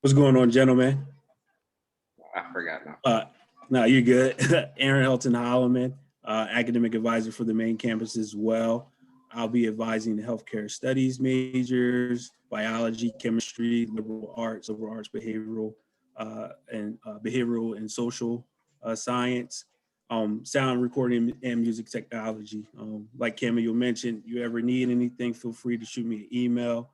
What's going on, gentlemen? I forgot now. No, you're good. Aaron Helton Holloman, academic advisor for the main campus as well. I'll be advising the healthcare studies majors, biology, chemistry, liberal arts, behavioral, and behavioral and social science, sound recording and music technology. Like Camille mentioned, you ever need anything, feel free to shoot me an email.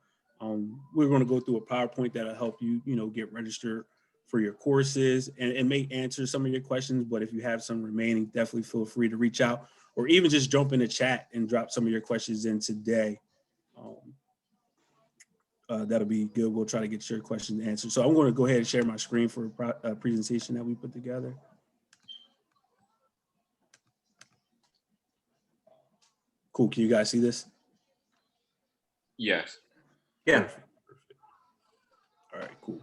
We're going to go through a PowerPoint that'll help you, get registered for your courses and may answer some of your questions. But if you have some remaining, definitely feel free to reach out or even just jump in the chat and drop some of your questions in today. That'll be good. We'll try to get your questions answered. So I'm going to go ahead and share my screen for a presentation that we put together. Cool. Can you guys see this? Yes. Yeah. Perfect. All right, cool.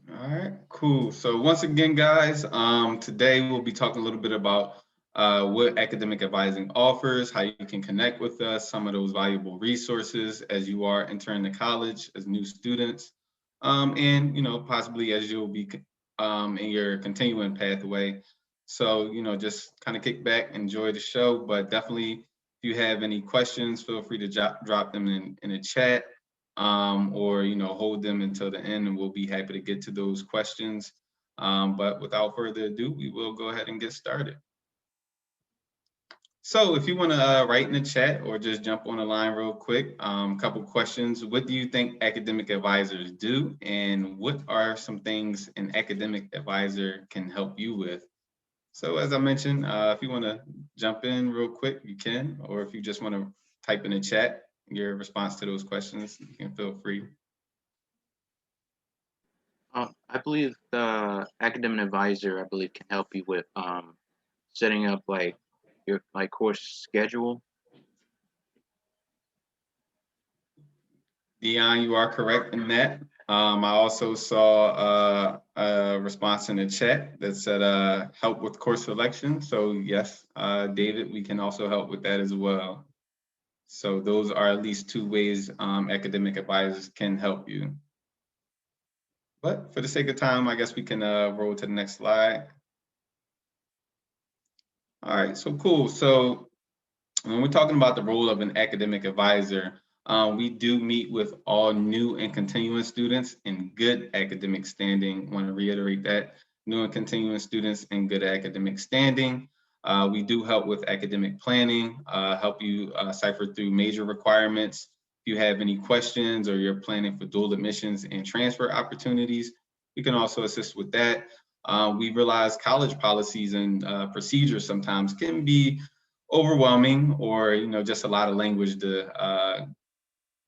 All right, cool. So once again, guys, today we'll be talking a little bit about what academic advising offers, how you can connect with us, some of those valuable resources as you are entering the college as new students, and possibly as you'll be in your continuing pathway. So just kind of kick back, enjoy the show, but definitely if you have any questions, feel free to drop them in the chat. Or hold them until the end, and we'll be happy to get to those questions. But without further ado, we will go ahead and get started. So if you want to write in the chat or just jump on the line real quick, couple questions. What do you think academic advisors do, and what are some things an academic advisor can help you with? So as I mentioned, if you want to jump in real quick, you can, or if you just want to type in the chat your response to those questions, you can feel free. I believe the academic advisor, can help you with setting up your course schedule. Dion, you are correct in that. I also saw a response in the chat that said help with course selection. So yes, David, we can also help with that as well. So those are at least two ways academic advisors can help you. But for the sake of time, I guess we can roll to the next slide. All right, so cool. So when we're talking about the role of an academic advisor, we do meet with all new and continuing students in good academic standing. I want to reiterate that, new and continuing students in good academic standing. We do help with academic planning, help you cipher through major requirements. If you have any questions or you're planning for dual admissions and transfer opportunities, we can also assist with that. We realize college policies and procedures sometimes can be overwhelming or just a lot of language to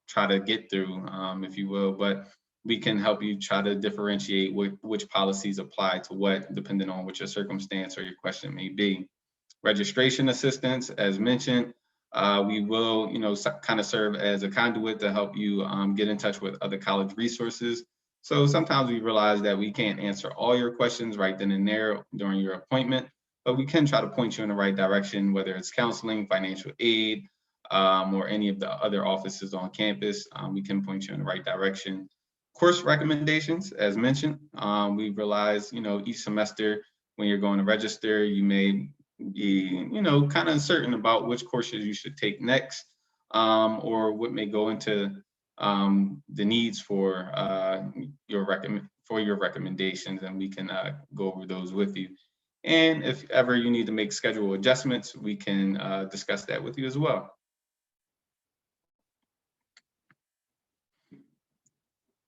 try to get through, if you will, but we can help you try to differentiate which policies apply to what, depending on what your circumstance or your question may be. Registration assistance, as mentioned, we will kind of serve as a conduit to help you get in touch with other college resources. So sometimes we realize that we can't answer all your questions right then and there during your appointment, but we can try to point you in the right direction, whether it's counseling, financial aid, or any of the other offices on campus. We can point you in the right direction. Course recommendations, as mentioned, we realize, each semester when you're going to register, you may be, kind of uncertain about which courses you should take next, or what may go into the needs for your recommendations, and we can go over those with you. And if ever you need to make schedule adjustments, we can discuss that with you as well.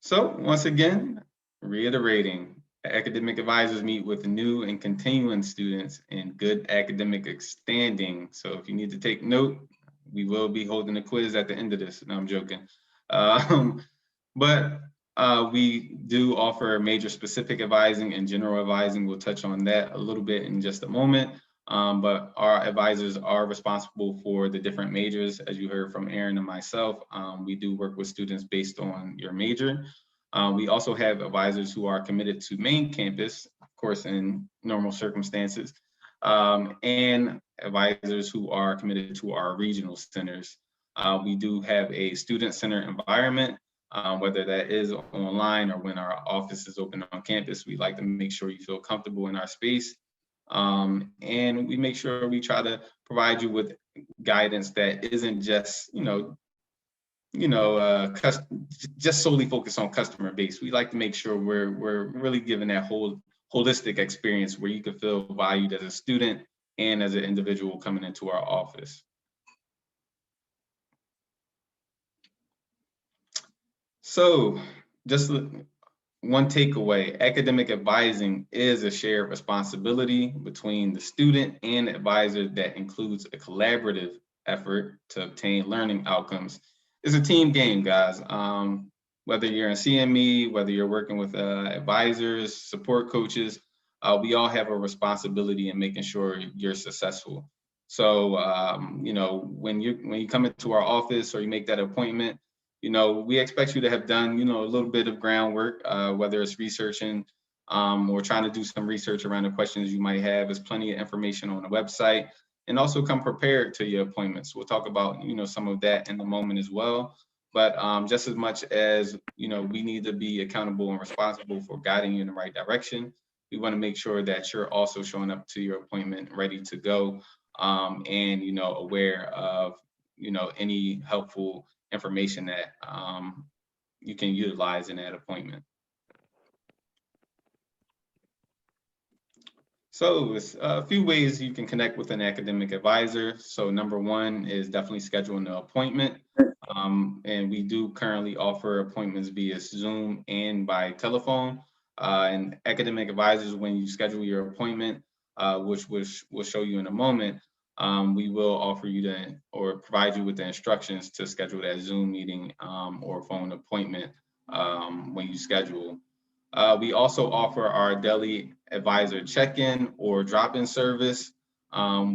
So once again, reiterating, academic advisors meet with new and continuing students in good academic standing. So if you need to take note, we will be holding a quiz at the end of this. No, I'm joking. But we do offer major specific advising and general advising. We'll touch on that a little bit in just a moment. But our advisors are responsible for the different majors. As you heard from Aaron and myself, we do work with students based on your major. We also have advisors who are committed to main campus, of course, in normal circumstances, and advisors who are committed to our regional centers. We do have a student-centered environment, whether that is online or when our office is open on campus. We like to make sure you feel comfortable in our space. And we make sure we try to provide you with guidance that isn't just, just solely focused on customer base. We like to make sure we're really giving that holistic experience where you can feel valued as a student and as an individual coming into our office. So just one takeaway, academic advising is a shared responsibility between the student and advisor that includes a collaborative effort to obtain learning outcomes. It's a team game, guys. Whether you're in CME, whether you're working with advisors, support coaches, we all have a responsibility in making sure you're successful. So, when you come into our office or you make that appointment, we expect you to have done, a little bit of groundwork, whether it's researching or trying to do some research around the questions you might have. There's plenty of information on the website, and also come prepared to your appointments. We'll talk about, some of that in the moment as well. But just as much as, we need to be accountable and responsible for guiding you in the right direction, we want to make sure that you're also showing up to your appointment ready to go, and, aware of, any helpful information that you can utilize in that appointment. So there's a few ways you can connect with an academic advisor. So number one is definitely scheduling an appointment. And we do currently offer appointments via Zoom and by telephone. And academic advisors, when you schedule your appointment, which we'll show you in a moment, we will offer you or provide you with the instructions to schedule that Zoom meeting or phone appointment when you schedule. We also offer our daily advisor check-in or drop-in service,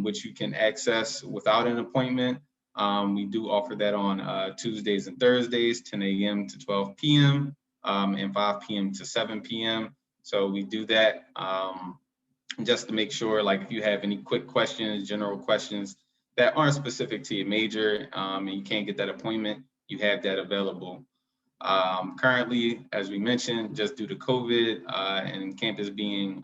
which you can access without an appointment. We do offer that on Tuesdays and Thursdays, 10 a.m. to 12 p.m. And 5 p.m. to 7 p.m. So we do that just to make sure, like, if you have any quick questions, general questions that aren't specific to your major and you can't get that appointment, you have that available. Currently, as we mentioned, just due to COVID and campus being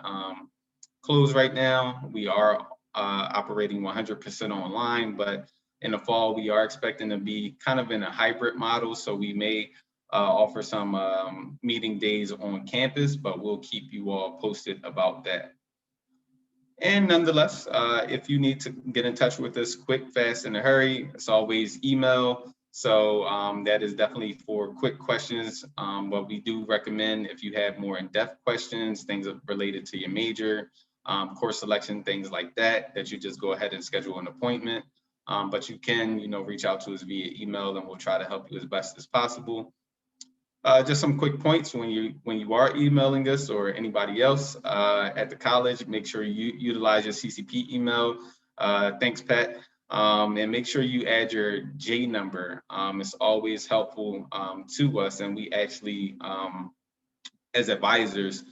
closed right now, we are operating 100% online, but in the fall, we are expecting to be kind of in a hybrid model. So we may offer some meeting days on campus, but we'll keep you all posted about that. And nonetheless, if you need to get in touch with us quick, fast, in a hurry, it's always email. So that is definitely for quick questions. But we do recommend, if you have more in-depth questions, things related to your major, course selection, things like that, that you just go ahead and schedule an appointment. But you can, reach out to us via email, and we'll try to help you as best as possible. Just some quick points when you are emailing us or anybody else at the college, make sure you utilize your CCP email. Thanks, Pat. And make sure you add your J number. It's always helpful to us, and we actually, as advisors,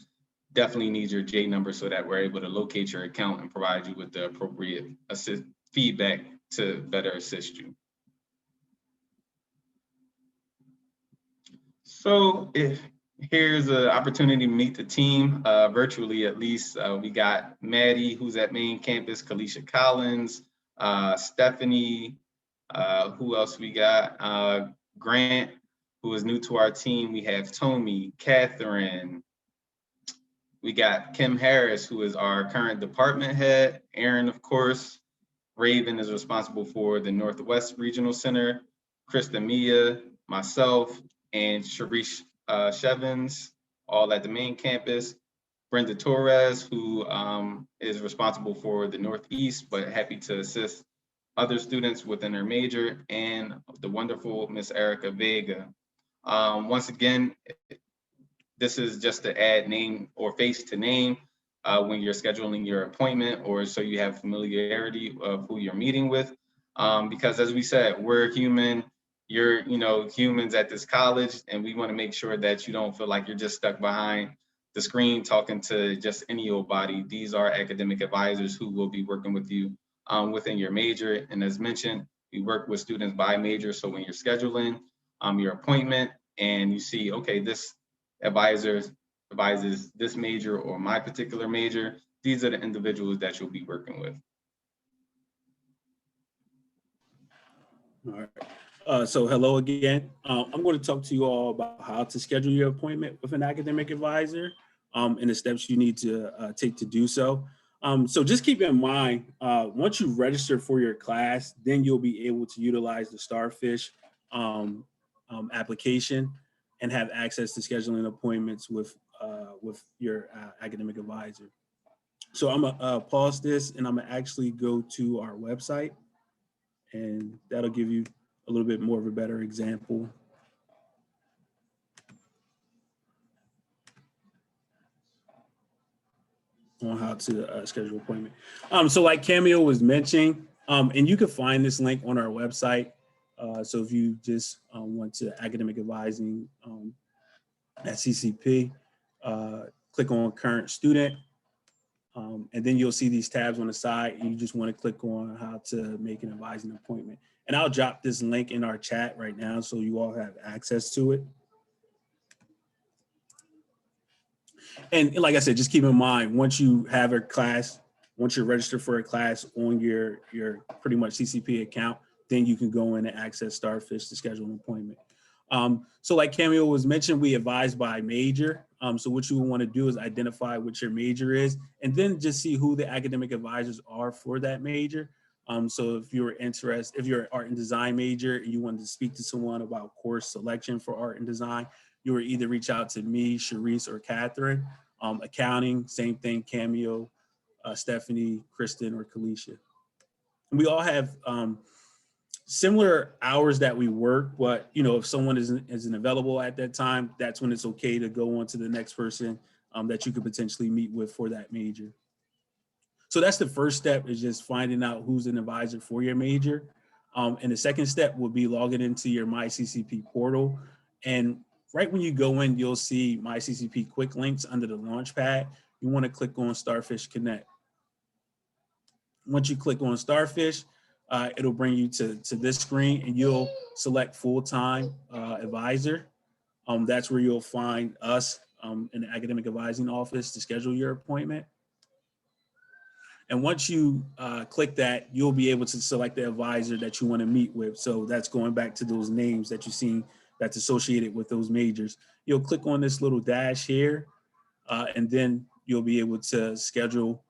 definitely need your J number so that we're able to locate your account and provide you with the appropriate feedback to better assist you. So here's an opportunity to meet the team virtually, at least. We got Maddie, who's at main campus, Kalisha Collins, Stephanie, who else we got? Grant, who is new to our team. We have Tommy, Catherine. We got Kim Harris, who is our current department head. Aaron, of course. Raven is responsible for the Northwest Regional Center. Krista Mia, myself, and Sharish Shevins, all at the main campus. Brenda Torres, who is responsible for the Northeast, but happy to assist other students within their major, and the wonderful Miss Erica Vega. Once again, this is just to add name or face to name when you're scheduling your appointment, or so you have familiarity of who you're meeting with. Because as we said, we're human, you're humans at this college, and we want to make sure that you don't feel like you're just stuck behind the screen talking to just any old body. These are academic advisors who will be working with you within your major. And as mentioned, We work with students by major. So when you're scheduling your appointment and you see, okay, this advisor advises this major or my particular major, these are the individuals that you'll be working with. All right. So hello again. I'm going to talk to you all about how to schedule your appointment with an academic advisor and the steps you need to take to do so. So just keep in mind, once you register for your class, then you'll be able to utilize the Starfish application and have access to scheduling appointments with your academic advisor. So I'm gonna pause this and I'm gonna actually go to our website, and that'll give you a little bit more of a better example. On how to schedule an appointment. So like Cameo was mentioning, and you can find this link on our website. So if you just want to academic advising at CCP, click on current student, and then you'll see these tabs on the side, and you just want to click on how to make an advising appointment. And I'll drop this link in our chat right now so you all have access to it. And like I said, just keep in mind, once you have a class, once you're registered for a class on your pretty much CCP account, then you can go in and access Starfish to schedule an appointment. So like Cameo was mentioned, we advise by major. So what you want to do is identify what your major is, and then just see who the academic advisors are for that major. So if you're interested, if you're an art and design major and you want to speak to someone about course selection for art and design, you will either reach out to me, Sharice, or Catherine. Accounting, same thing, Cameo, Stephanie, Kristen, or Kalisha. We all have similar hours that we work, but if someone isn't available at that time, that's when it's okay to go on to the next person that you could potentially meet with for that major. So that's the first step, is just finding out who's an advisor for your major. And the second step would be logging into your MyCCP portal. And right when you go in, you'll see MyCCP quick links under the Launchpad. You want to click on Starfish Connect. Once you click on Starfish, it'll bring you to this screen, and you'll select full-time advisor. That's where you'll find us in the academic advising office to schedule your appointment. And once you click that, you'll be able to select the advisor that you want to meet with. So that's going back to those names that you've seen that's associated with those majors. You'll click on this little dash here, and then you'll be able to schedule.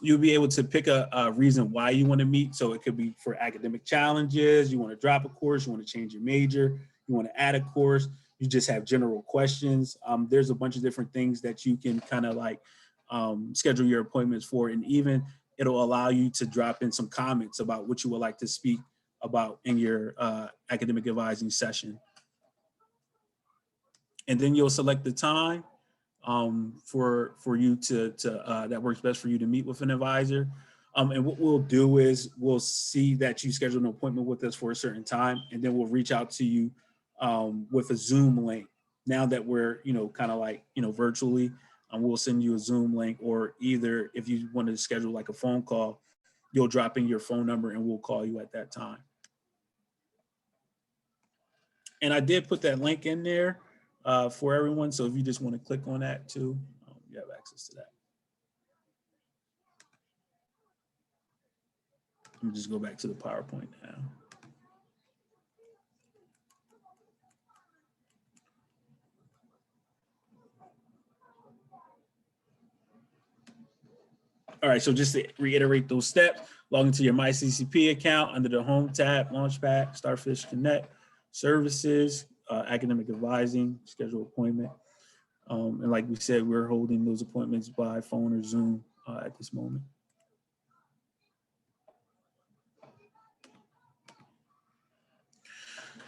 You'll be able to pick a reason why you want to meet. So it could be for academic challenges, you want to drop a course, you want to change your major, you want to add a course, you just have general questions. There's a bunch of different things that you can kind of like schedule your appointments for, and even it'll allow you to drop in some comments about what you would like to speak about in your academic advising session. And then you'll select the time for you to that works best for you to meet with an advisor. And what we'll do is we'll see that you schedule an appointment with us for a certain time, and then we'll reach out to you with a Zoom link. Now that we're kind of like virtually, we'll send you a Zoom link, or either if you want to schedule like a phone call, you'll drop in your phone number and we'll call you at that time. And I did put that link in there for everyone. So if you just want to click on that too, you have access to that. Let me just go back to the PowerPoint now. All right, so just to reiterate those steps, log into your MyCCP account under the Home tab, Launchpad, Starfish Connect, Services, Academic Advising, Schedule Appointment. And like we said, we're holding those appointments by phone or Zoom at this moment.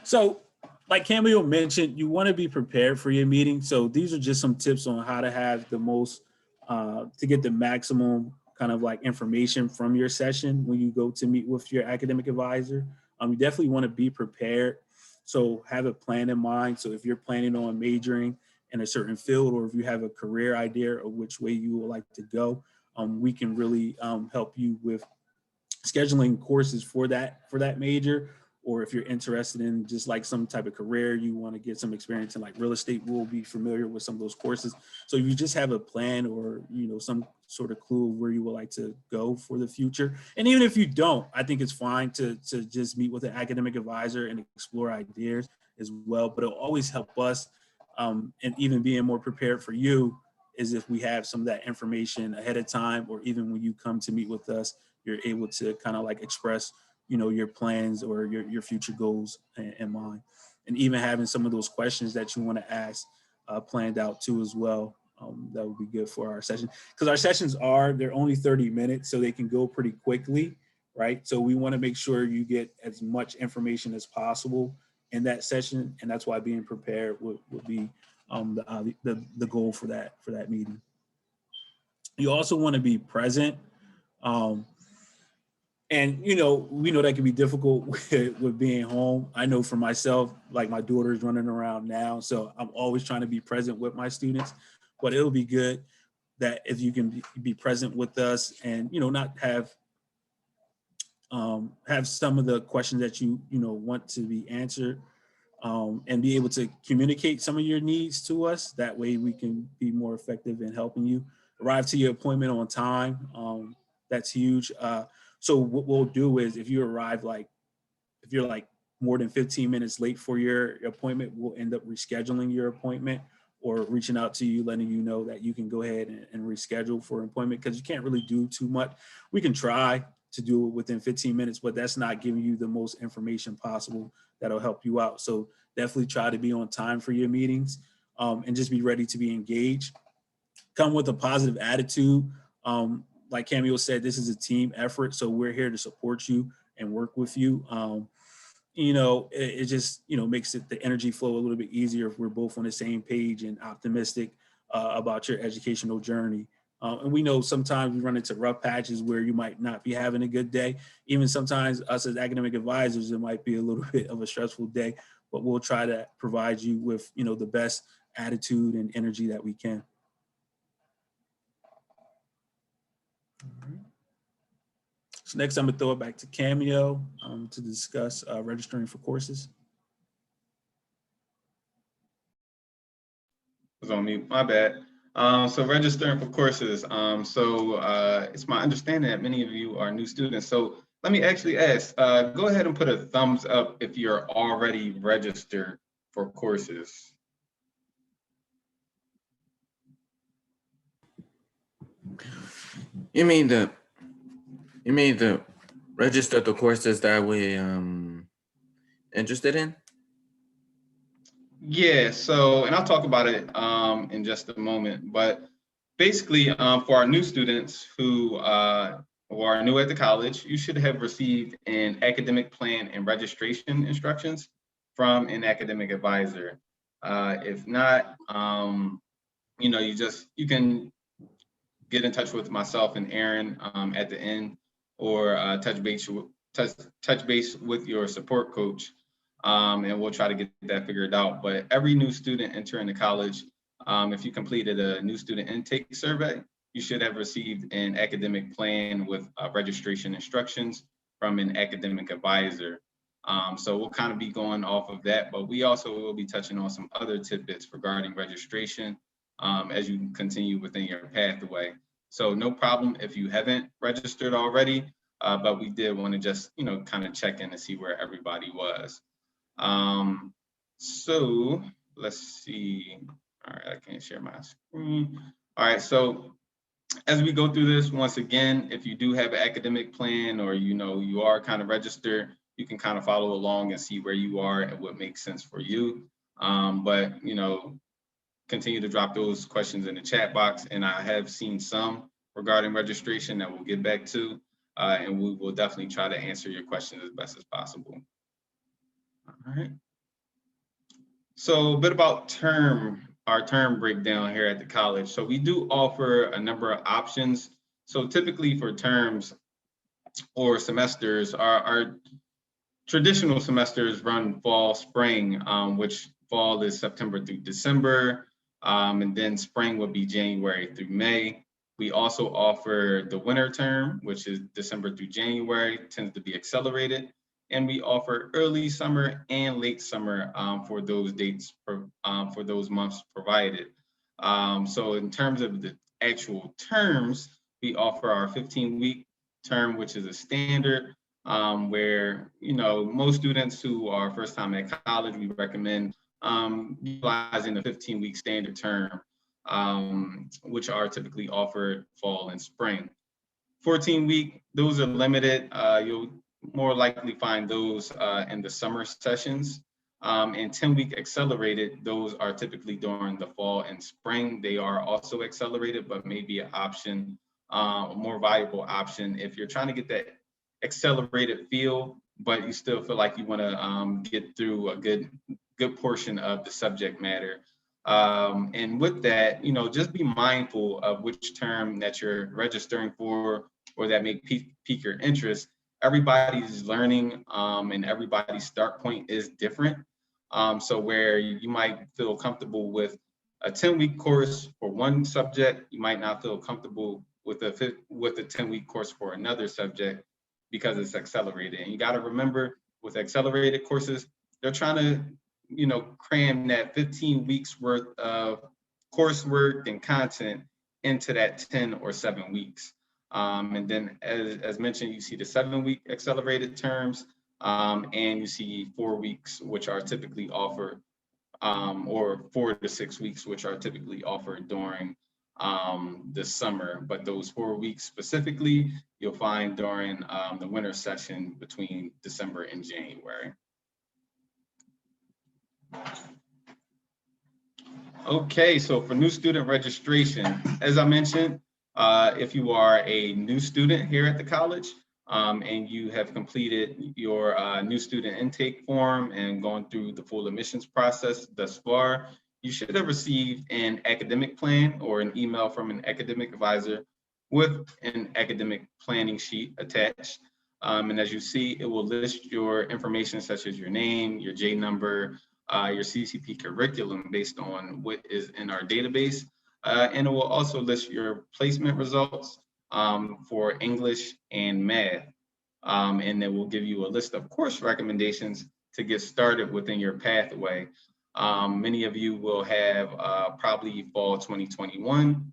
So like Cameo mentioned, you want to be prepared for your meeting. So these are just some tips on how to have the most, to get the maximum kind of like information from your session when you go to meet with your academic advisor. You definitely want to be prepared. So have a plan in mind. So if you're planning on majoring in a certain field, or if you have a career idea of which way you would like to go, we can really help you with scheduling courses for that major, or if you're interested in just like some type of career, you want to get some experience in like real estate, we'll be familiar with some of those courses. So if you just have a plan or, you know, some sort of clue of where you would like to go for the future. And even if you don't, I think it's fine to just meet with an academic advisor and explore ideas as well. But it'll always help us, and even being more prepared for you, is if we have some of that information ahead of time, or even when you come to meet with us, you're able to kind of like express, you know, your plans or your future goals in mind. And even having some of those questions that you want to ask planned out too as well. That would be good for our session, because our sessions they're only 30 minutes, so they can go pretty quickly, right? So we want to make sure you get as much information as possible in that session, and that's why being prepared would be the goal for that meeting. You also want to be present. And, you know, we know that can be difficult with being home. I know for myself, like my daughter's running around now, so I'm always trying to be present with my students. But it'll be good that if you can be present with us and, you know, not have some of the questions that you know want to be answered, and be able to communicate some of your needs to us. That way we can be more effective in helping you. Arrive to your appointment on time. That's huge. So what we'll do is if you're like more than 15 minutes late for your appointment, we'll end up rescheduling your appointment or reaching out to you, letting you know that you can go ahead and reschedule for an appointment, because you can't really do too much. We can try to do it within 15 minutes, but that's not giving you the most information possible that'll help you out. So definitely try to be on time for your meetings, and just be ready to be engaged. Come with a positive attitude. Like Camille said, this is a team effort, so we're here to support you and work with you. You know, it just, you know, makes the energy flow a little bit easier if we're both on the same page and optimistic about your educational journey. And we know sometimes we run into rough patches where you might not be having a good day. Even sometimes us as academic advisors, it might be a little bit of a stressful day, but we'll try to provide you with, you know, the best attitude and energy that we can. So next, I'm gonna throw it back to Cameo to discuss registering for courses. Was on mute, my bad. So registering for courses. It's my understanding that many of you are new students. So let me actually ask, go ahead and put a thumbs up if you're already registered for courses. You mean the register the courses that we interested in? Yeah, so, and I'll talk about it in just a moment, but basically for our new students who are new at the college, you should have received an academic plan and registration instructions from an academic advisor. If not, you know, you can get in touch with myself and Aaron at the end, or touch base with your support coach, and we'll try to get that figured out. But every new student entering the college, if you completed a new student intake survey, you should have received an academic plan with registration instructions from an academic advisor. So we'll kind of be going off of that, but we also will be touching on some other tidbits regarding registration as you continue within your pathway. So no problem if you haven't registered already, but we did want to just, you know, kind of check in to see where everybody was. So let's see. All right, I can't share my screen. All right, so as we go through this, once again, if you do have an academic plan or, you know, you are kind of registered, you can kind of follow along and see where you are and what makes sense for you. But, you know, continue to drop those questions in the chat box. And I have seen some regarding registration that we'll get back to, and we will definitely try to answer your questions as best as possible. All right. So a bit about our term breakdown here at the college. So we do offer a number of options. So typically for terms or semesters, our traditional semesters run fall, spring, which fall is September through December, and then spring would be January through May. We also offer the winter term, which is December through January, tends to be accelerated. And we offer early summer and late summer for those dates, for those months provided. So in terms of the actual terms, we offer our 15-week term, which is a standard, where, you know, most students who are first time at college, we recommend utilizing the 15-week standard term, which are typically offered fall and spring. 14-week, those are limited. You'll more likely find those in the summer sessions. And 10-week accelerated, those are typically during the fall and spring. They are also accelerated, but maybe an option, a more valuable option if you're trying to get that accelerated feel, but you still feel like you want to get through a good portion of the subject matter. And with that, you know, just be mindful of which term that you're registering for or that may pique your interest. Everybody's learning and everybody's start point is different. So where you might feel comfortable with a 10-week course for one subject, you might not feel comfortable with a 10-week course for another subject because it's accelerated. And you got to remember, with accelerated courses, they're trying to, you know, cram that 15 weeks worth of coursework and content into that 10 or 7 weeks. And then as mentioned, you see the 7-week accelerated terms, and you see 4 weeks, which are typically offered, or 4 to 6 weeks, which are typically offered during the summer. But those 4 weeks specifically, you'll find during the winter session between December and January. Okay, so for new student registration, as I mentioned, if you are a new student here at the college and you have completed your new student intake form and gone through the full admissions process thus far, you should have received an academic plan or an email from an academic advisor with an academic planning sheet attached. And as you see, it will list your information such as your name, your J number, your CCP curriculum based on what is in our database. And it will also list your placement results for English and math. And it will give you a list of course recommendations to get started within your pathway. Many of you will have probably fall 2021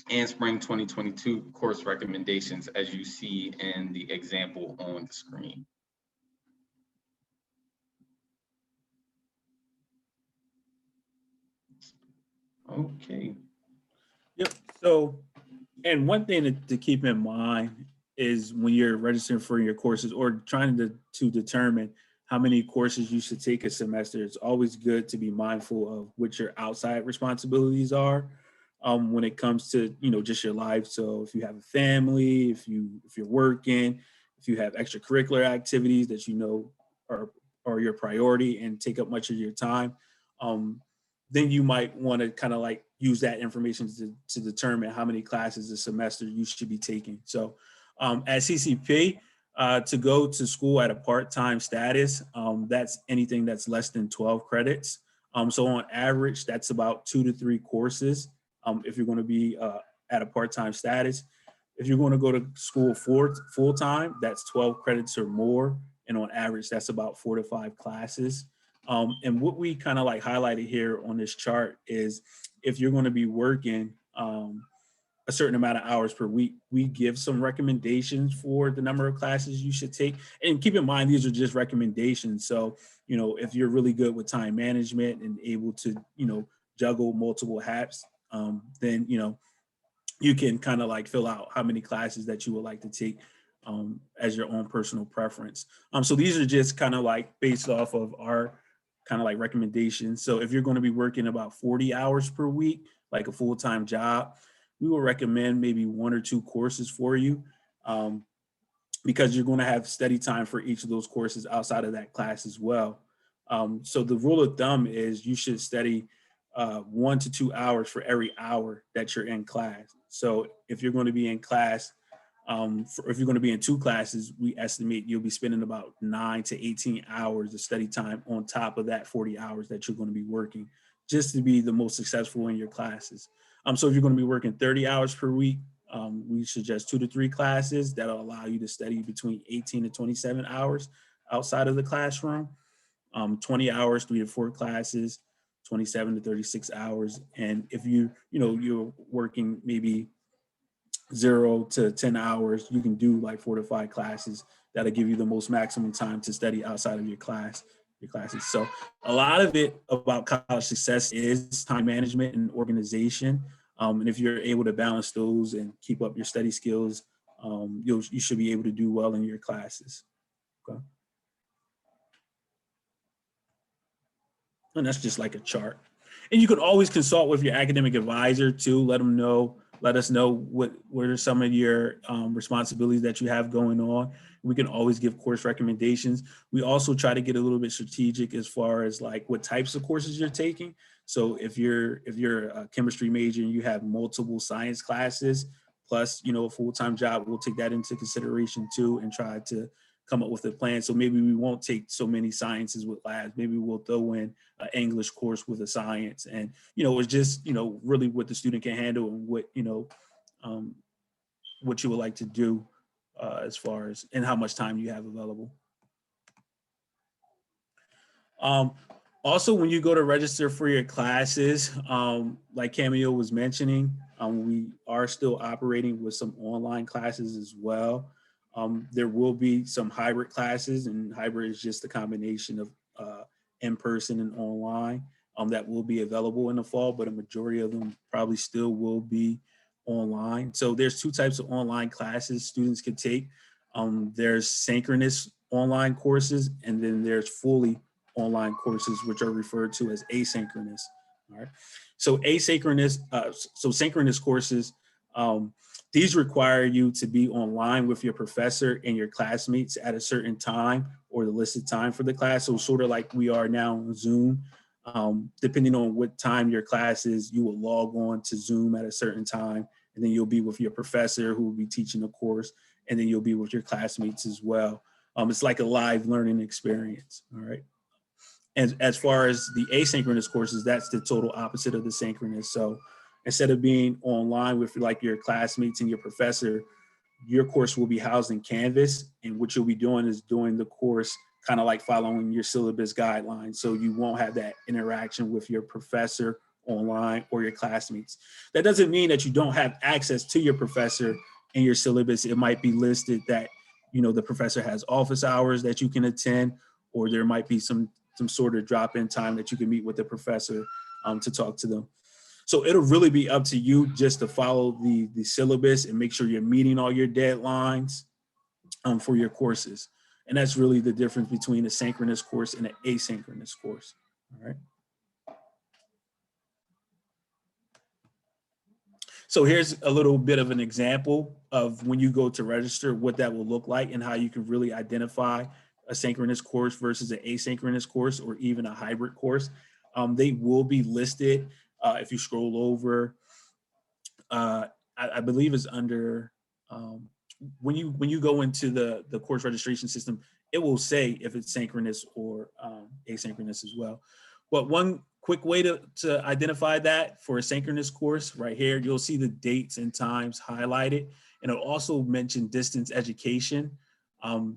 and spring 2022 course recommendations, as you see in the example on the screen. Okay. Yep. So, and one thing to keep in mind is when you're registering for your courses or trying to determine how many courses you should take a semester, it's always good to be mindful of what your outside responsibilities are when it comes to, you know, just your life. So if you have a family, if you're working, if you have extracurricular activities that you know are your priority and take up much of your time, then you might want to kind of like use that information to determine how many classes a semester you should be taking. So at CCP, to go to school at a part-time status, that's anything that's less than 12 credits. So on average, that's about 2 to 3 courses if you're going to be at a part-time status. If you're going to go to school full-time, that's 12 credits or more. And on average, that's about 4 to 5 classes. And what we kind of like highlighted here on this chart is if you're going to be working a certain amount of hours per week, we give some recommendations for the number of classes you should take. And keep in mind, these are just recommendations. So, you know, if you're really good with time management and able to, you know, juggle multiple hats, then, you know, you can kind of like fill out how many classes that you would like to take as your own personal preference. So these are just kind of like based off of our kind of like recommendations. So if you're going to be working about 40 hours per week, like a full-time job, we will recommend maybe 1 or 2 courses for you because you're going to have study time for each of those courses outside of that class as well. So the rule of thumb is you should study 1 to 2 hours for every hour that you're in class. So if you're going to be in class If you're going to be in 2 classes, we estimate you'll be spending about 9 to 18 hours of study time on top of that 40 hours that you're going to be working, just to be the most successful in your classes. So if you're going to be working 30 hours per week, we suggest 2 to 3 classes that'll allow you to study between 18 to 27 hours outside of the classroom. 20 hours, 3 to 4 classes, 27 to 36 hours. And if you're working maybe 0 to 10 hours, you can do like 4 to 5 classes. That'll give you the most maximum time to study outside of your classes. So a lot of it about college success is time management and organization. And if you're able to balance those and keep up your study skills, you should be able to do well in your classes. Okay. And that's just like a chart. And you can always consult with your academic advisor too. Let us know what are some of your responsibilities that you have going on. We can always give course recommendations. We also try to get a little bit strategic as far as like what types of courses you're taking. So if you're a chemistry major and you have multiple science classes, plus, a full-time job, we'll take that into consideration too and try to come up with a plan. So maybe we won't take so many sciences with labs. Maybe we'll throw in an English course with a science, and it's just really what the student can handle and what what you would like to do as far as and how much time you have available. Also, when you go to register for your classes, like Cameo was mentioning, we are still operating with some online classes as well. There will be some hybrid classes, and hybrid is just a combination of in-person and online that will be available in the fall, but a majority of them probably still will be online. So there's 2 types of online classes students can take. There's synchronous online courses, and then there's fully online courses, which are referred to as asynchronous. All right. So synchronous courses, these require you to be online with your professor and your classmates at a certain time or the listed time for the class. So sort of like we are now on Zoom. Depending on what time your class is, you will log on to Zoom at a certain time, and then you'll be with your professor who will be teaching the course, and then you'll be with your classmates as well. It's like a live learning experience. All right. And as far as the asynchronous courses, that's the total opposite of the synchronous. So instead of being online with like your classmates and your professor, your course will be housed in Canvas. And what you'll be doing is doing the course kind of like following your syllabus guidelines. So you won't have that interaction with your professor online or your classmates. That doesn't mean that you don't have access to your professor and your syllabus. It might be listed that, the professor has office hours that you can attend, or there might be some sort of drop-in time that you can meet with the professor to talk to them. So it'll really be up to you just to follow the syllabus and make sure you're meeting all your deadlines for your courses. And that's really the difference between a synchronous course and an asynchronous course. All right. So here's a little bit of an example of when you go to register, what that will look like and how you can really identify a synchronous course versus an asynchronous course or even a hybrid course. They will be listed if you scroll over. I believe it's under when you go into the course registration system, it will say if it's synchronous or asynchronous as well. But one quick way to identify that for a synchronous course, right here, you'll see the dates and times highlighted, and it'll also mention distance education.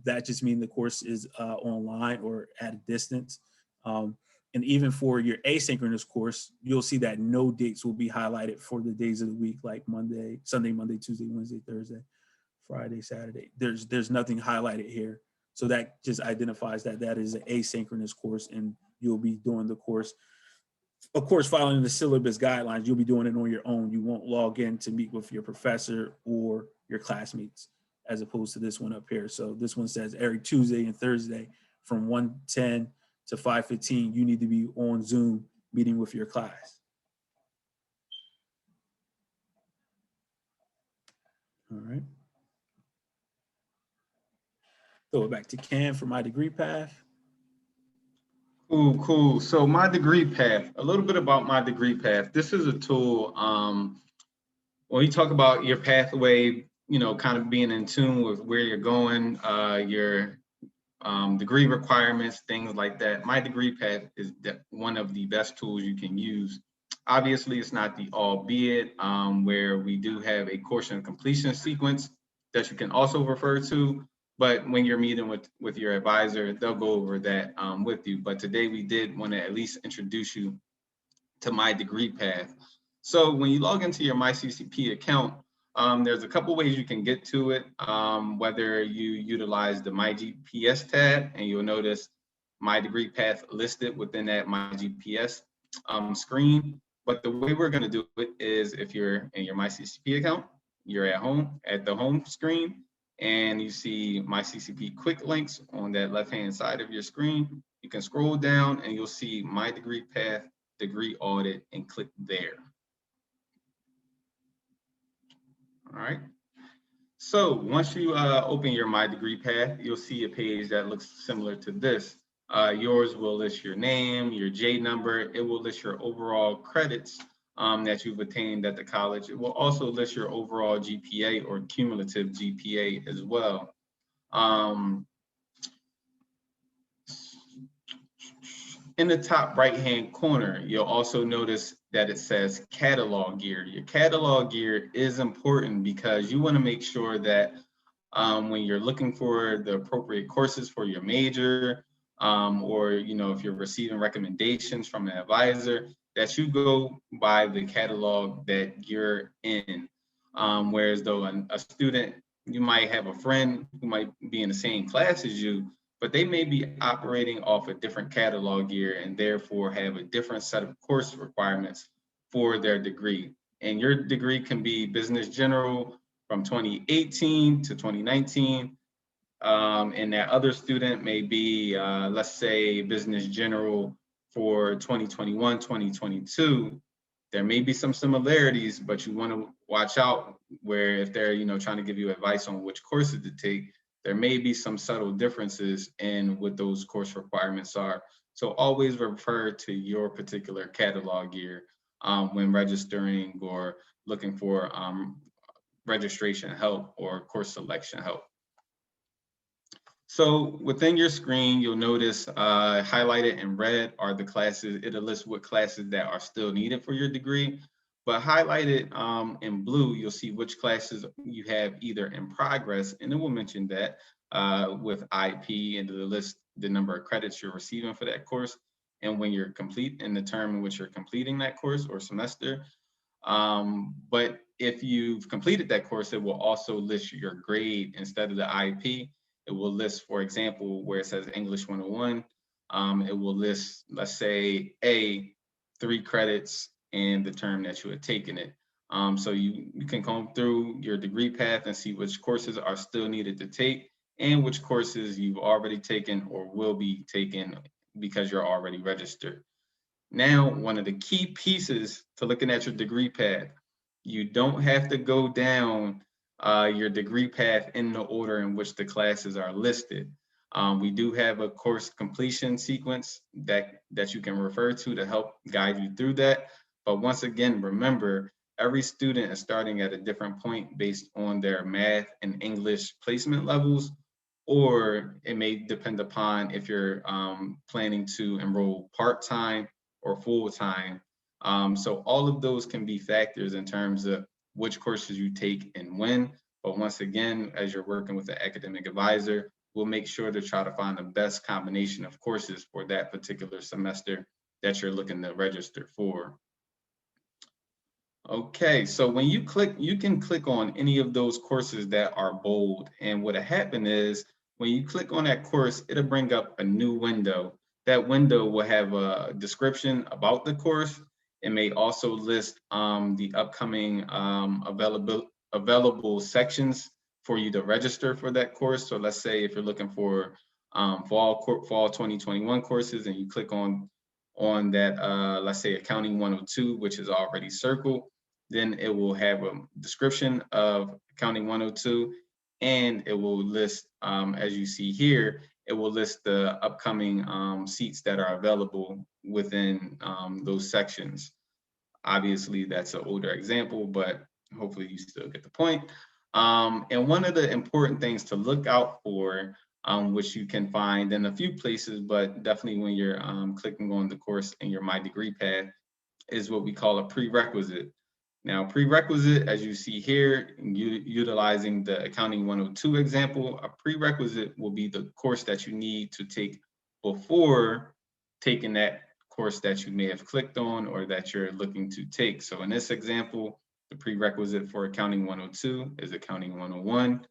That just means the course is online or at a distance. And even for your asynchronous course, you'll see that no dates will be highlighted for the days of the week, like Sunday, Monday, Tuesday, Wednesday, Thursday, Friday, Saturday. There's nothing highlighted here. So that just identifies that that is an asynchronous course, and you'll be doing the course, of course, following the syllabus guidelines. You'll be doing it on your own. You won't log in to meet with your professor or your classmates, as opposed to this one up here. So this one says every Tuesday and Thursday from 1:10 to 5:15, you need to be on Zoom meeting with your class. All right. Throw it back to Cam for my degree path. Cool. So my degree path, a little bit about my degree path. This is a tool, when you talk about your pathway kind of being in tune with where you're going, your degree requirements, things like that. My degree path is one of the best tools you can use. Obviously, it's not the albeit where we do have a course and completion sequence that you can also refer to. But when you're meeting with your advisor, they'll go over that with you. But today we did want to at least introduce you to my degree path. So when you log into your MyCCP account, there's a couple ways you can get to it, whether you utilize the My GPS tab, and you'll notice my degree path listed within that My GPS screen. But the way we're going to do it is if you're in your MyCCP account, you're at home at the home screen, and you see MyCCP quick links on that left-hand side of your screen. You can scroll down and you'll see my degree path, degree audit, and click there. All right. So once you open your My Degree Path, you'll see a page that looks similar to this. Yours will list your name, your J number. It will list your overall credits that you've attained at the college. It will also list your overall GPA or cumulative GPA as well. In the top right-hand corner, you'll also notice that it says catalog year. Your catalog year is important because you want to make sure that when you're looking for the appropriate courses for your major, or if you're receiving recommendations from an advisor, that you go by the catalog that you're in. Whereas though a student, you might have a friend who might be in the same class as you, but they may be operating off a different catalog year and therefore have a different set of course requirements for their degree. And your degree can be business general from 2018 to 2019. And that other student may be, let's say, business general for 2021, 2022. There may be some similarities, but you want to watch out where if they're, trying to give you advice on which courses to take, there may be some subtle differences in what those course requirements are. So always refer to your particular catalog year when registering or looking for registration help or course selection help. So within your screen, you'll notice highlighted in red are the classes. It'll list what classes that are still needed for your degree. But highlighted in blue, you'll see which classes you have either in progress, and it will mention that with IP, and it'll list the number of credits you're receiving for that course, and when you're complete in the term in which you're completing that course or semester. But if you've completed that course, it will also list your grade instead of the IP. It will list, for example, where it says English 101, it will list, let's say, 3 credits and the term that you had taken it. So you can come through your degree path and see which courses are still needed to take and which courses you've already taken or will be taken because you're already registered. Now, one of the key pieces to looking at your degree path, you don't have to go down your degree path in the order in which the classes are listed. We do have a course completion sequence that you can refer to help guide you through that. But once again, remember, every student is starting at a different point based on their math and English placement levels, or it may depend upon if you're planning to enroll part-time or full-time. So all of those can be factors in terms of which courses you take and when. But once again, as you're working with the academic advisor, we'll make sure to try to find the best combination of courses for that particular semester that you're looking to register for. Okay, so when you click, you can click on any of those courses that are bold. And what'll happen is when you click on that course, it'll bring up a new window. That window will have a description about the course. It may also list the upcoming available sections for you to register for that course. So let's say if you're looking for fall 2021 courses and you click on that, let's say Accounting 102, which is already circled, then it will have a description of Accounting 102, and it will list, as you see here, it will list the upcoming seats that are available within those sections. Obviously, that's an older example, but hopefully you still get the point. And one of the important things to look out for, which you can find in a few places, but definitely when you're clicking on the course in your My Degree path, is what we call a prerequisite. Now, prerequisite, as you see here, utilizing the Accounting 102 example, a prerequisite will be the course that you need to take before taking that course that you may have clicked on or that you're looking to take. So in this example, the prerequisite for Accounting 102 is Accounting 101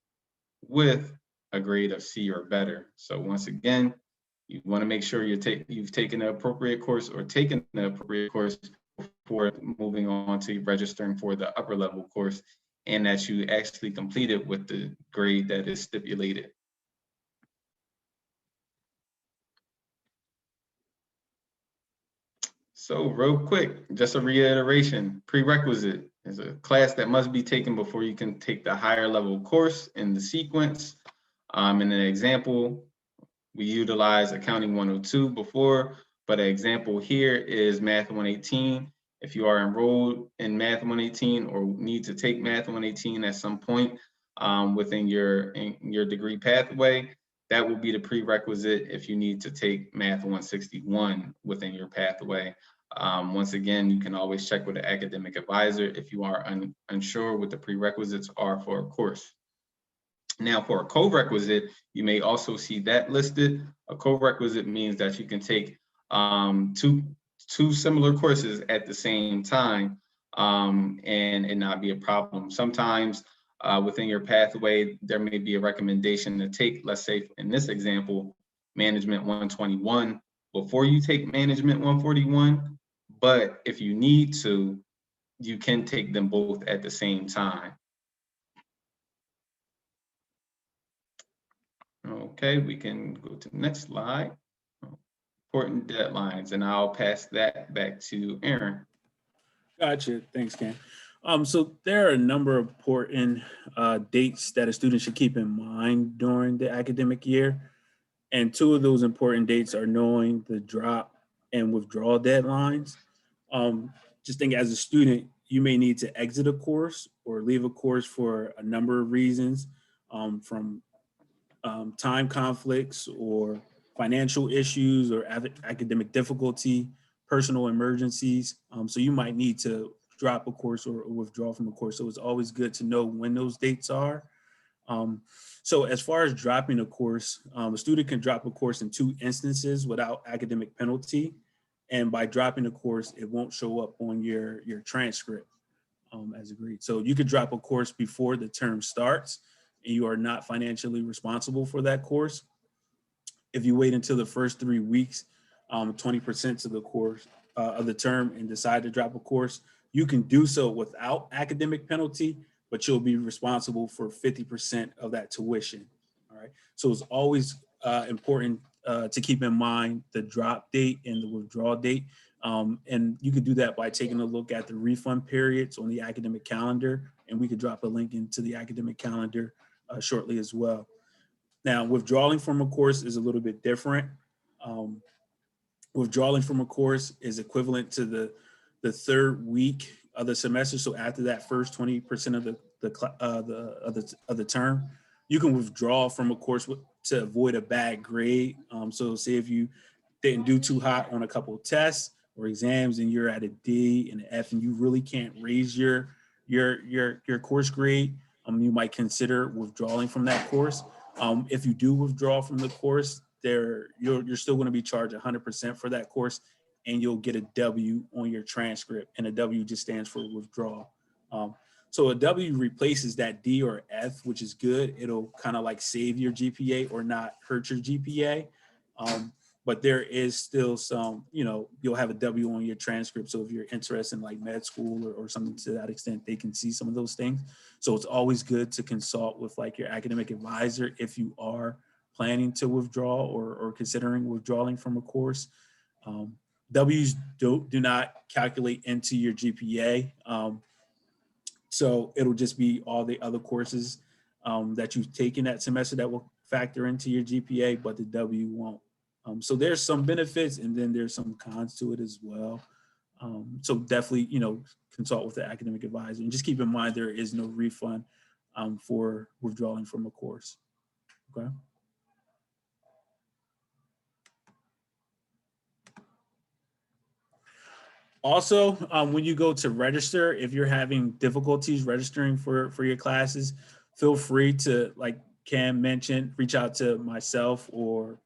with a grade of C or better. So once again, you want to make sure you've taken the appropriate course or taken the appropriate course before moving on to registering for the upper level course, and that you actually complete it with the grade that is stipulated. So real quick, just a reiteration, prerequisite is a class that must be taken before you can take the higher level course in the sequence. In an example, we utilize Accounting 102 before, but an example here is Math 118. If you are enrolled in Math 118 or need to take Math 118 at some point within your degree pathway, that will be the prerequisite if you need to take Math 161 within your pathway. Once again, you can always check with an academic advisor if you are unsure what the prerequisites are for a course. Now, for a co-requisite, you may also see that listed. A co-requisite means that you can take two similar courses at the same time and not be a problem. Sometimes within your pathway, there may be a recommendation to take, let's say in this example, Management 121 before you take Management 141. But if you need to, you can take them both at the same time. Okay, we can go to the next slide. Important deadlines, and I'll pass that back to Aaron. Gotcha. Thanks, Ken. So there are a number of important dates that a student should keep in mind during the academic year. And two of those important dates are knowing the drop and withdrawal deadlines. Just think as a student, you may need to exit a course or leave a course for a number of reasons, from time conflicts or financial issues or academic difficulty, personal emergencies. So you might need to drop a course or withdraw from a course. So it's always good to know when those dates are. So as far as dropping a course, a student can drop a course in 2 instances without academic penalty. And by dropping a course, it won't show up on your transcript as agreed. So you could drop a course before the term starts and you are not financially responsible for that course. If you wait until the first 3 weeks, 20% of the course of the term and decide to drop a course, you can do so without academic penalty, but you'll be responsible for 50% of that tuition. All right. So it's always important to keep in mind the drop date and the withdrawal date. And you could do that by taking a look at the refund periods on the academic calendar, and we could drop a link into the academic calendar shortly as well. Now, withdrawing from a course is a little bit different. Withdrawing from a course is equivalent to the 3rd week of the semester. So after that first 20% of the term, you can withdraw from a course to avoid a bad grade. So say if you didn't do too hot on a couple of tests or exams and you're at a D and an F and you really can't raise your course grade, you might consider withdrawing from that course. If you do withdraw from the course, you're still going to be charged 100% for that course, and you'll get a W on your transcript, and a W just stands for withdrawal. So a W replaces that D or F, which is good. It'll kind of like save your GPA or not hurt your GPA. But there is still some, you'll have a W on your transcript. So if you're interested in like med school or something to that extent, they can see some of those things. So it's always good to consult with like your academic advisor if you are planning to withdraw or considering withdrawing from a course. W's do not calculate into your GPA. So it'll just be all the other courses that you've taken that semester that will factor into your GPA, but the W won't. So there's some benefits and then there's some cons to it as well. So definitely, consult with the academic advisor and just keep in mind there is no refund for withdrawing from a course. Okay. Also, when you go to register, if you're having difficulties registering for your classes, feel free to, like Cam mentioned, reach out to myself or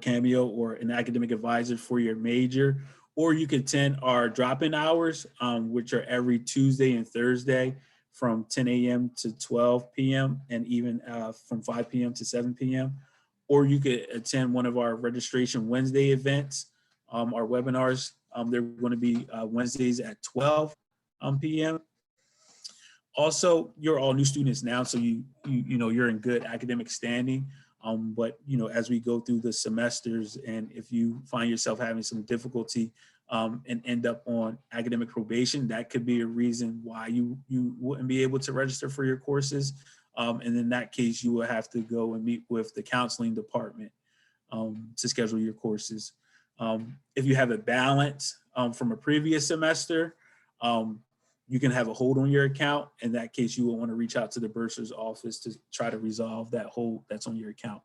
Cameo or an academic advisor for your major, or you can attend our drop-in hours, which are every Tuesday and Thursday from 10 a.m. to 12 p.m. and even from 5 p.m. to 7 p.m. Or you could attend one of our registration Wednesday events, our webinars. They're going to be Wednesdays at 12 p.m. Also, you're all new students now, so you know you're in good academic standing. But as we go through the semesters, and if you find yourself having some difficulty and end up on academic probation, that could be a reason why you wouldn't be able to register for your courses. And in that case, you will have to go and meet with the counseling department to schedule your courses. If you have a balance from a previous semester, you can have a hold on your account. In that case, you will want to reach out to the bursar's office to try to resolve that hold that's on your account.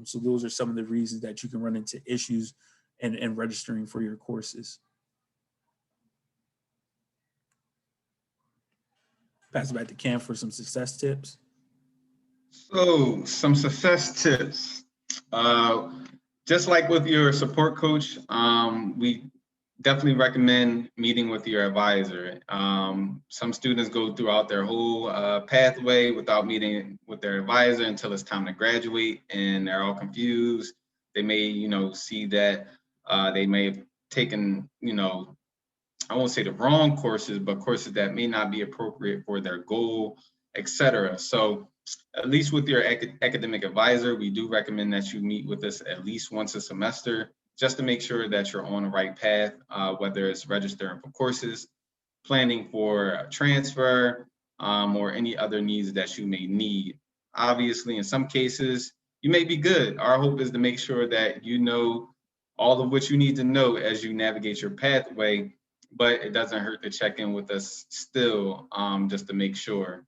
So those are some of the reasons that you can run into issues in registering for your courses. Pass it back to Cam for some success tips. So some success tips. Just like with your support coach, we definitely recommend meeting with your advisor. Some students go throughout their whole pathway without meeting with their advisor until it's time to graduate, and they're all confused. They may, see that they may have taken, I won't say the wrong courses, but courses that may not be appropriate for their goal, etc. So at least with your academic advisor, we do recommend that you meet with us at least once a semester, just to make sure that you're on the right path, whether it's registering for courses, planning for a transfer, or any other needs that you may need. Obviously, in some cases, you may be good. Our hope is to make sure that you know all of what you need to know as you navigate your pathway, but it doesn't hurt to check in with us still, just to make sure.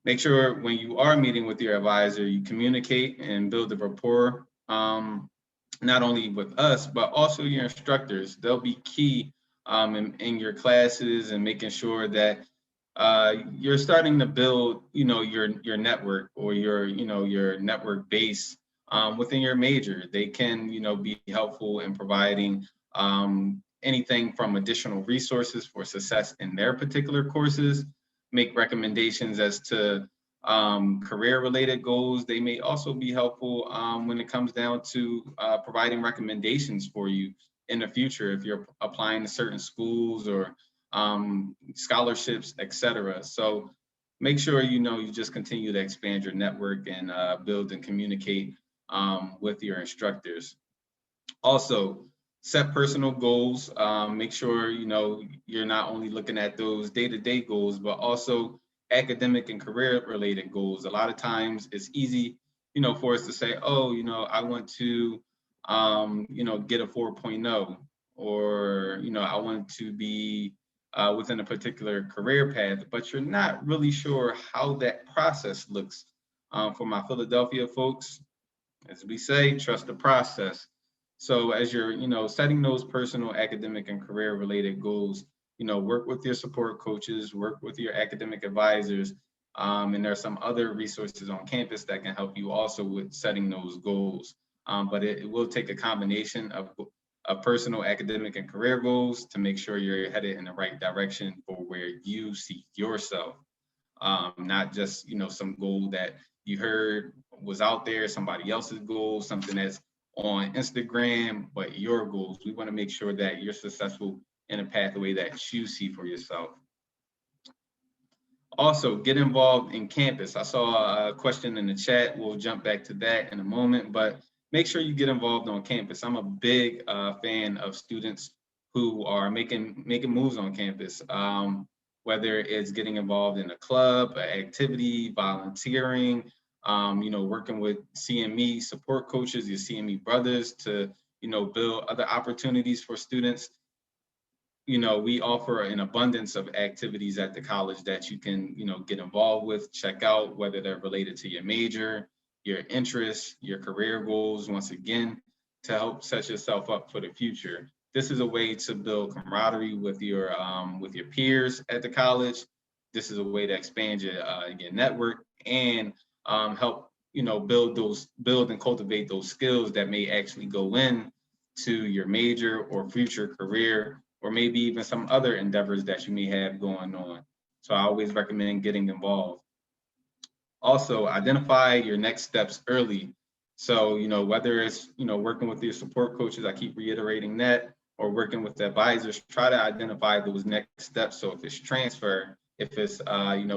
Make sure when you are meeting with your advisor, you communicate and build a rapport, not only with us, but also your instructors. They'll be key in your classes and making sure that you're starting to build, your network or your network base within your major. They can, be helpful in providing anything from additional resources for success in their particular courses, make recommendations as to career-related goals. They may also be helpful when it comes down to providing recommendations for you in the future if you're applying to certain schools or scholarships, etc. So make sure you just continue to expand your network and build and communicate with your instructors. Also, set personal goals. Make sure you're not only looking at those day-to-day goals, but also academic and career-related goals. A lot of times, it's easy, for us to say, "Oh, I want to, get a 4.0, or I want to be within a particular career path," but you're not really sure how that process looks. For my Philadelphia folks, as we say, trust the process. So as you're, setting those personal, academic, and career-related goals, work with your support coaches, work with your academic advisors, and there are some other resources on campus that can help you also with setting those goals. But it will take a combination of personal, academic, and career goals to make sure you're headed in the right direction for where you see yourself. Not just, some goal that you heard was out there, somebody else's goal, something that's on Instagram, but your goals. We want to make sure that you're successful in a pathway that you see for yourself. Also, get involved in campus. I saw a question in the chat. We'll jump back to that in a moment, but make sure you get involved on campus. I'm a big fan of students who are making moves on campus, whether it's getting involved in a club, an activity, volunteering, working with CME support coaches, your CME brothers to, build other opportunities for students. we offer an abundance of activities at the college that you can, get involved with, check out, whether they're related to your major, your interests, your career goals, once again, to help set yourself up for the future. This is a way to build camaraderie with your peers at the college. This is a way to expand your network and help, build and cultivate those skills that may actually go in to your major or future career, or maybe even some other endeavors that you may have going on. So I always recommend getting involved. Also, identify your next steps early. So, whether it's, working with your support coaches, I keep reiterating that, or working with the advisors, try to identify those next steps. So if it's transfer, if it's,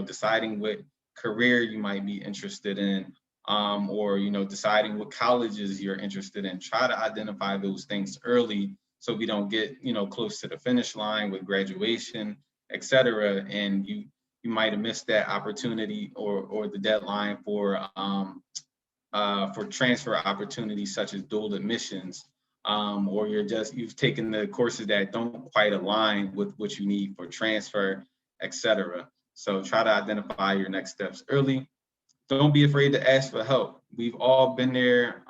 deciding what career you might be interested in, or, deciding what colleges you're interested in, try to identify those things early so we don't get, close to the finish line with graduation, et cetera, and you might have missed that opportunity or the deadline for transfer opportunities such as dual admissions, or you've taken the courses that don't quite align with what you need for transfer, et cetera. So try to identify your next steps early. Don't be afraid to ask for help. We've all been there.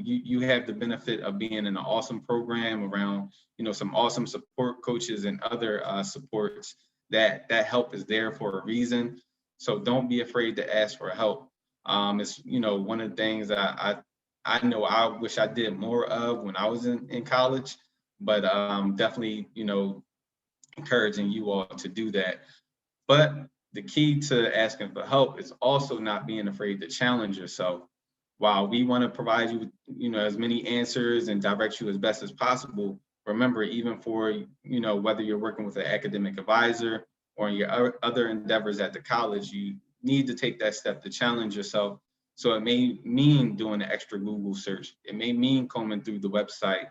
You have the benefit of being in an awesome program around, some awesome support coaches and other supports. That help is there for a reason. So don't be afraid to ask for help. It's one of the things I know I wish I did more of when I was in college, but definitely encouraging you all to do that. But the key to asking for help is also not being afraid to challenge yourself. While we want to provide you with, as many answers and direct you as best as possible, remember, even for, whether you're working with an academic advisor or in your other endeavors at the college, you need to take that step to challenge yourself. So it may mean doing an extra Google search. It may mean combing through the website.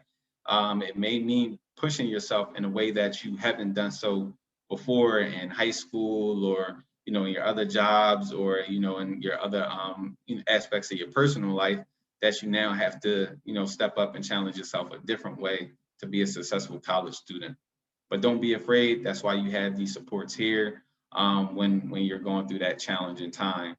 It may mean pushing yourself in a way that you haven't done so before in high school, or in your other jobs, or in your other aspects of your personal life, that you now have to step up and challenge yourself a different way to be a successful college student. But don't be afraid. That's why you have these supports here when you're going through that challenging time.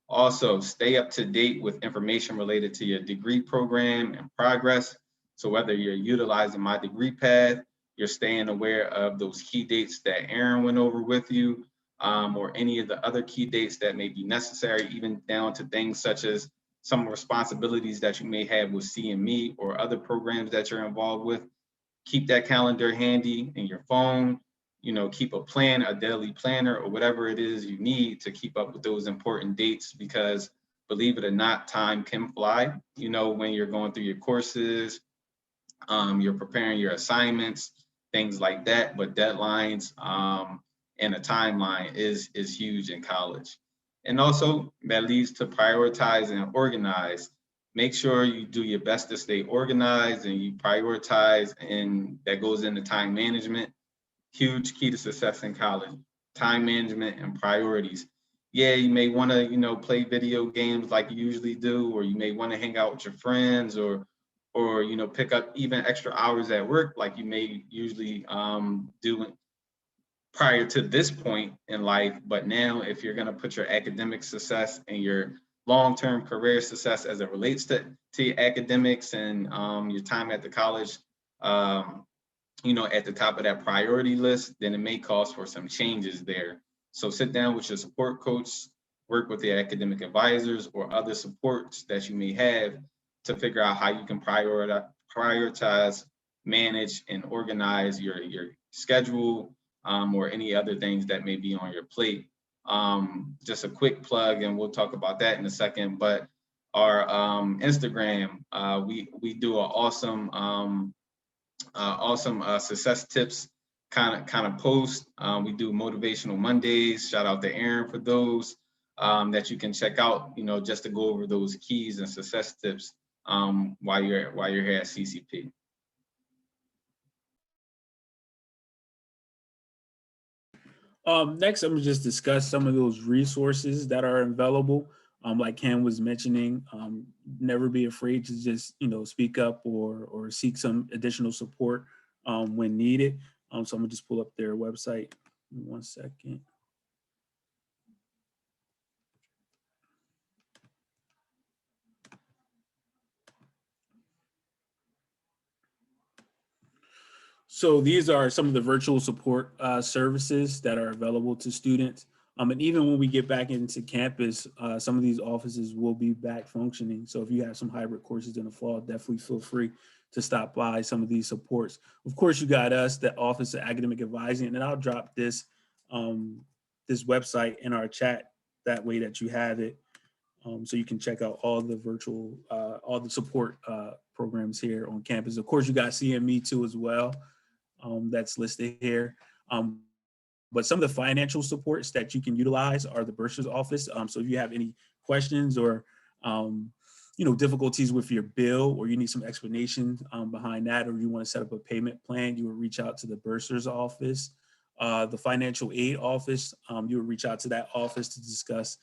Also, stay up to date with information related to your degree program and progress. So whether you're utilizing My Degree Path, you're staying aware of those key dates that Aaron went over with you, or any of the other key dates that may be necessary, even down to things such as some responsibilities that you may have with CME or other programs that you're involved with. Keep that calendar handy in your phone. Keep a plan, a daily planner, or whatever it is you need to keep up with those important dates, because believe it or not, time can fly. When you're going through your courses, you're preparing your assignments, things like that, but deadlines and a timeline is huge in college. And also that leads to prioritize and organize. Make sure you do your best to stay organized and you prioritize, and that goes into time management. Huge key to success in college: time management and priorities. Yeah, you may want to, play video games like you usually do, or you may want to hang out with your friends, or pick up even extra hours at work like you may usually do prior to this point in life. But now, if you're going to put your academic success and your long-term career success as it relates to your academics and your time at the college, at the top of that priority list, then it may cause for some changes there. So sit down with your support coach, work with the academic advisors or other supports that you may have to figure out how you can prioritize, manage, and organize your schedule, or any other things that may be on your plate. Just a quick plug, and we'll talk about that in a second, but our Instagram, we do an awesome success tips kind of post. We do motivational Mondays. Shout out to Aaron for those that you can check out, just to go over those keys and success tips while you're here at CCP. Next, I'm gonna just discuss some of those resources that are available. Like Cam was mentioning, never be afraid to just speak up or seek some additional support when needed. So I'm gonna just pull up their website in 1 second. So these are some of the virtual support services that are available to students. And even when we get back into campus, some of these offices will be back functioning. So if you have some hybrid courses in the fall, definitely feel free to stop by some of these supports. Of course, you got us, the Office of Academic Advising, and I'll drop this this website in our chat. That way that you have it. So you can check out all the virtual, all the support programs here on campus. Of course, you got CME too as well. That's listed here. But some of the financial supports that you can utilize are the bursar's office. So if you have any questions or difficulties with your bill, or you need some explanation behind that, or you want to set up a payment plan, you would reach out to the bursar's office. The financial aid office, you would reach out to that office to discuss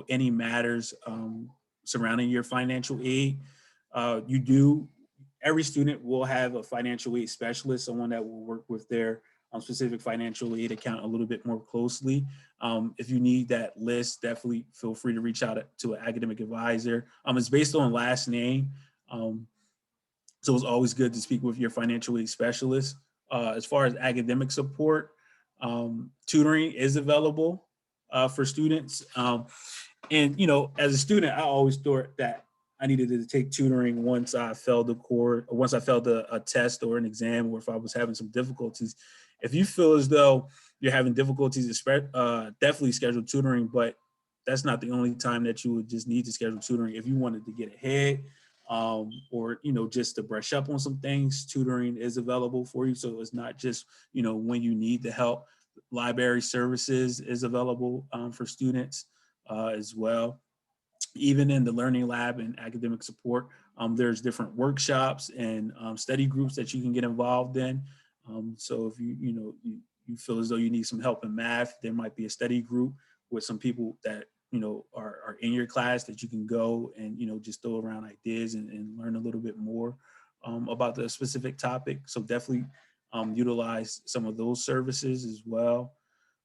any matters surrounding your financial aid. Every student will have a financial aid specialist, someone that will work with their specific financial aid account a little bit more closely. If you need that list, definitely feel free to reach out to an academic advisor. It's based on last name. So it's always good to speak with your financial aid specialist. As far as academic support, tutoring is available for students. And as a student, I always thought that I needed to take tutoring once I failed the course, or once I failed a test or an exam, or if I was having some difficulties. If you feel as though you're having difficulties, definitely schedule tutoring, but that's not the only time that you would just need to schedule tutoring. If you wanted to get ahead, or just to brush up on some things, tutoring is available for you. So it's not just when you need the help. Library services is available for students as well. Even in the learning lab and academic support, there's different workshops and study groups that you can get involved in. So if you feel as though you need some help in math, there might be a study group with some people that are in your class that you can go and just throw around ideas and learn a little bit more about the specific topic. So definitely utilize some of those services as well.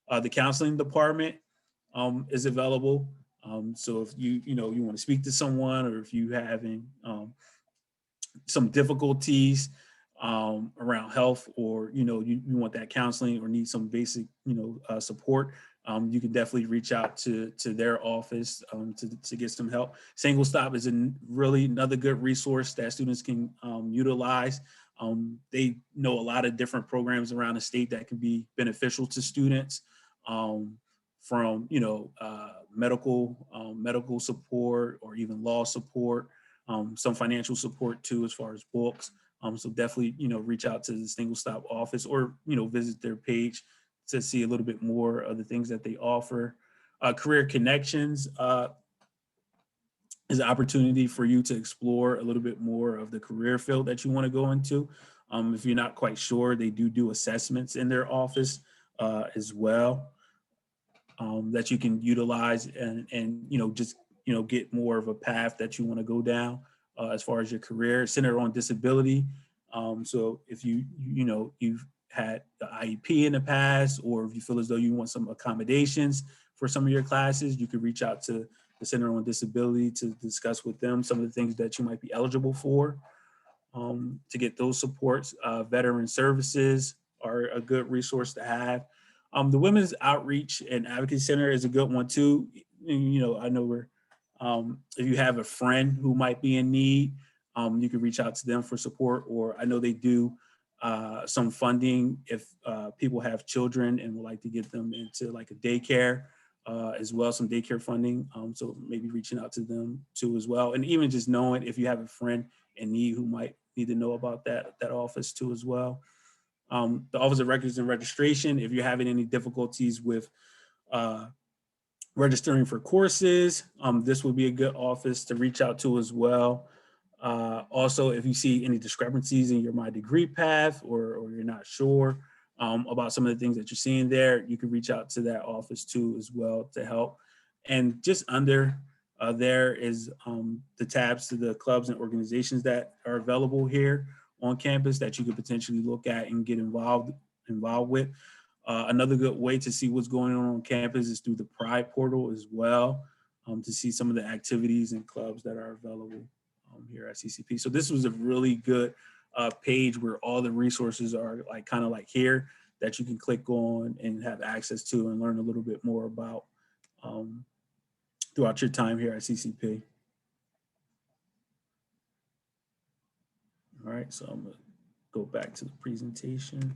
The counseling department is available. So if you want to speak to someone, or if you having some difficulties around health, or you want that counseling or need some basic support, you can definitely reach out to their office to get some help. Single Stop is really another good resource that students can utilize. They know a lot of different programs around the state that can be beneficial to students, from medical support, or even law support, some financial support too, as far as books. So definitely reach out to the Single Stop office, or visit their page to see a little bit more of the things that they offer. Career Connections is an opportunity for you to explore a little bit more of the career field that you want to go into. If you're not quite sure, they do assessments in their office as well, that you can utilize and just get more of a path that you want to go down as far as your career. Center on Disability. So if you've had the IEP in the past, or if you feel as though you want some accommodations for some of your classes, you could reach out to the Center on Disability to discuss with them some of the things that you might be eligible for to get those supports. Veteran services are a good resource to have. The Women's Outreach and Advocacy Center is a good one too. I know if you have a friend who might be in need, you can reach out to them for support. Or I know they do some funding if people have children and would like to get them into like a daycare as well, some daycare funding. So maybe reaching out to them too as well. And even just knowing if you have a friend in need who might need to know about that office too as well. The Office of Records and Registration, if you're having any difficulties with registering for courses, this would be a good office to reach out to as well. Also, if you see any discrepancies in your My Degree path, or you're not sure about some of the things that you're seeing there, you can reach out to that office too as well to help. And just under there is the tabs to the clubs and organizations that are available here on campus that you could potentially look at and get involved involved with. Another good way to see what's going on campus is through the Pride portal as well, to see some of the activities and clubs that are available here at CCP. So this was a really good page where all the resources are like kind of like here that you can click on and have access to and learn a little bit more about throughout your time here at CCP. All right, so I'm gonna go back to the presentation.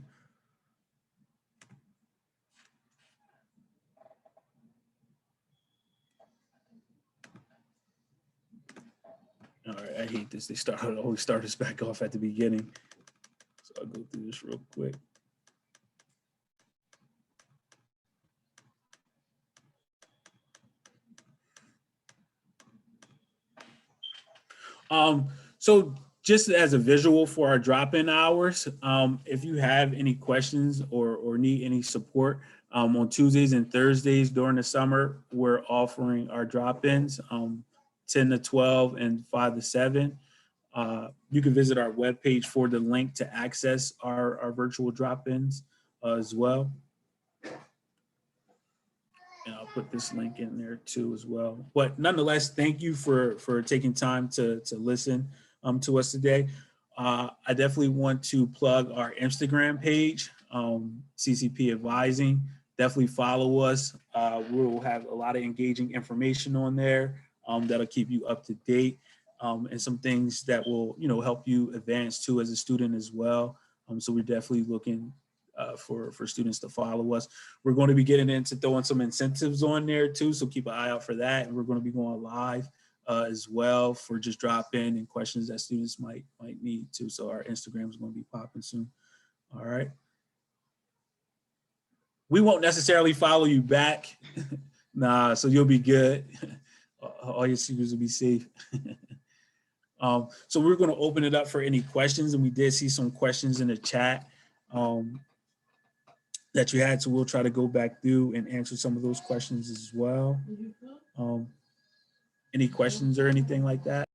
All right, I hate this. They always start us back off at the beginning. So I'll go through this real quick. So just as a visual for our drop-in hours, if you have any questions or need any support, on Tuesdays and Thursdays during the summer, we're offering our drop-ins, 10 to 12 and 5 to 7. You can visit our webpage for the link to access our virtual drop-ins as well. And I'll put this link in there too as well. But nonetheless, thank you for taking time to listen to us today. I definitely want to plug our Instagram page, CCP Advising. Definitely follow us. We'll have a lot of engaging information on there that'll keep you up to date, and some things that will, help you advance too as a student as well. So we're definitely looking for students to follow us. We're going to be getting into throwing some incentives on there too, so keep an eye out for that. And we're going to be going live as well for just drop in and questions that students might need to. So our Instagram is going to be popping soon. All right. We won't necessarily follow you back. Nah, so you'll be good. All your secrets will be safe. So we're going to open it up for any questions, and we did see some questions in the chat that you had, so we'll try to go back through and answer some of those questions as well. Any questions or anything like that?